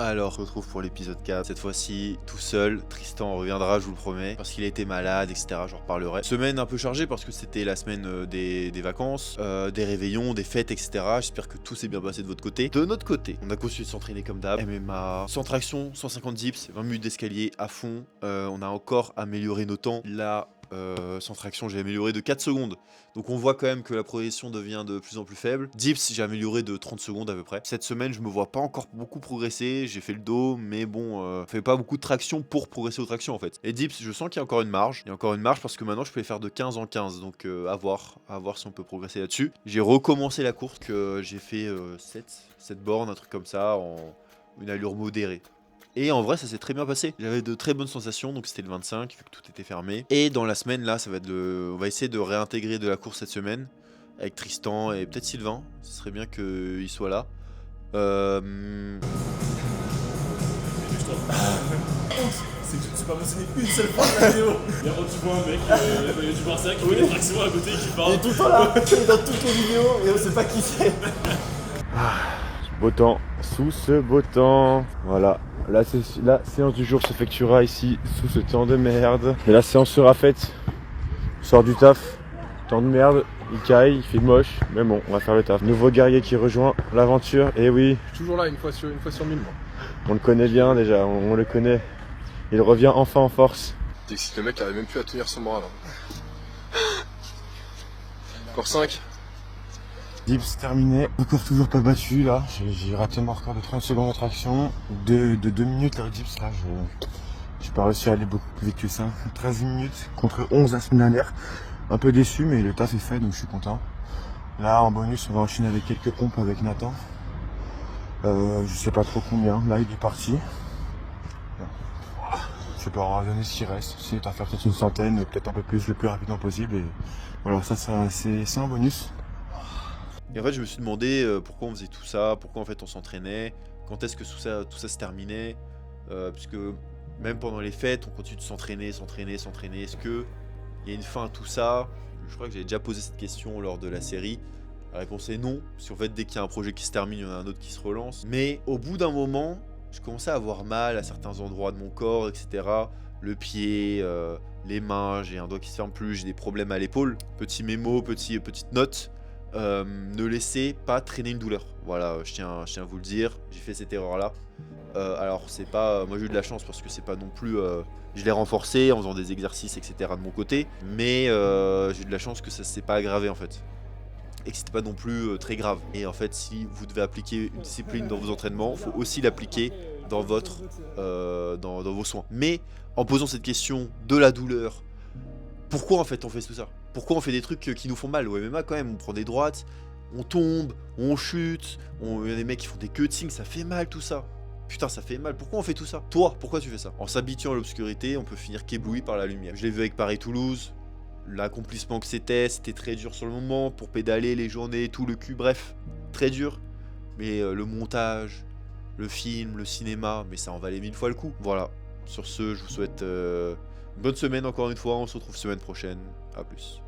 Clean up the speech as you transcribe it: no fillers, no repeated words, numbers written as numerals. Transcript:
Alors, on se retrouve pour l'épisode 4. Cette fois-ci, tout seul. Tristan reviendra, je vous le promets, parce qu'il a été malade, etc. J'en reparlerai. Semaine un peu chargée parce que c'était la semaine des vacances, des réveillons, des fêtes, etc. J'espère que tout s'est bien passé de votre côté. De notre côté, on a continué de s'entraîner comme d'hab. MMA, sans traction, 150 dips, 20 minutes d'escalier à fond. On a encore amélioré nos temps. Là, sans traction, j'ai amélioré de 4 secondes. Donc on voit quand même que la progression devient de plus en plus faible. Dips, j'ai amélioré de 30 secondes à peu près. Cette semaine, je me vois pas encore beaucoup progresser. J'ai fait le dos, mais bon, je fais pas beaucoup de traction pour progresser aux tractions en fait. Et dips, je sens qu'il y a encore une marge. Il y a encore une marge parce que maintenant, je peux les faire de 15 en 15. Donc à voir si on peut progresser là-dessus. J'ai recommencé la course que j'ai fait 7 bornes, un truc comme ça, en une allure modérée. Et en vrai, ça s'est très bien passé. J'avais de très bonnes sensations, donc c'était le 25, vu que tout était fermé. Et dans la semaine, là, ça va être on va essayer de réintégrer de la course cette semaine, avec Tristan et peut-être Sylvain. Ce serait bien qu'il soit là. C'est que je ne suis pas mentionné une seule fois de la vidéo. Et quand tu vois un mec du Barça qui fait des tractions à côté et qui parle. Il est tout le temps là, il est dans toutes les vidéos et on sait pas qui c'est. Beau temps, sous ce beau temps. Voilà, la séance du jour s'effectuera ici sous ce temps de merde. Et la séance sera faite. On sort du taf, temps de merde, il caille, il fait moche, mais bon, on va faire le taf. Nouveau guerrier qui rejoint l'aventure, et oui. Toujours là, une fois sur 1000 moi. On le connaît bien déjà, on le connaît. Il revient enfin en force. Dixit, le mec arrive même plus à tenir son bras là. Encore 5. Dips terminé, encore toujours pas battu là, j'ai raté mon record de 30 secondes de traction, de 2 minutes là au dips là, j'ai pas réussi à aller beaucoup plus vite que ça, 13 minutes contre 11 la semaine dernière, un peu déçu mais le taf est fait donc je suis content. Là en bonus on va enchaîner avec quelques pompes avec Nathan, je sais pas trop combien, là il est parti. Je sais pas, on va donner ce qui reste, c'est à faire peut-être une centaine, peut-être un peu plus le plus rapidement possible et voilà ça c'est un bonus. Et en fait, je me suis demandé pourquoi on faisait tout ça, pourquoi en fait on s'entraînait, quand est-ce que tout ça se terminait, puisque même pendant les fêtes, on continue de s'entraîner. Est-ce que il y a une fin à tout ça? Je crois que j'avais déjà posé cette question lors de la série. La réponse est non, parce qu'en fait, dès qu'il y a un projet qui se termine, il y en a un autre qui se relance. Mais au bout d'un moment, je commençais à avoir mal à certains endroits de mon corps, etc. Le pied, les mains, j'ai un doigt qui se ferme plus, j'ai des problèmes à l'épaule. Petit mémo, petite note. Ne laissez pas traîner une douleur. Voilà, je tiens à vous le dire. J'ai fait cette erreur là. Alors c'est pas, moi j'ai eu de la chance parce que c'est pas non plus, je l'ai renforcé en faisant des exercices etc de mon côté. Mais j'ai eu de la chance que ça s'est pas aggravé en fait. Et que c'était pas non plus très grave. Et en fait si vous devez appliquer une discipline dans vos entraînements, faut aussi l'appliquer dans dans vos soins. Mais en posant cette question de la douleur, pourquoi en fait on fait tout ça? Pourquoi on fait des trucs qui nous font mal? Au MMA quand même, on prend des droites, on tombe, on chute, il y a des mecs qui font des cuttings, ça fait mal tout ça. Putain, ça fait mal. Pourquoi on fait tout ça? Toi, pourquoi tu fais ça? En s'habituant à l'obscurité, on peut finir qu'ébloui par la lumière. Je l'ai vu avec Paris-Toulouse, l'accomplissement que c'était très dur sur le moment, pour pédaler les journées, tout le cul, bref, très dur. Mais le montage, le film, le cinéma, mais ça en valait 1000 fois le coup. Voilà, sur ce, je vous souhaite une bonne semaine encore une fois, on se retrouve semaine prochaine, à plus.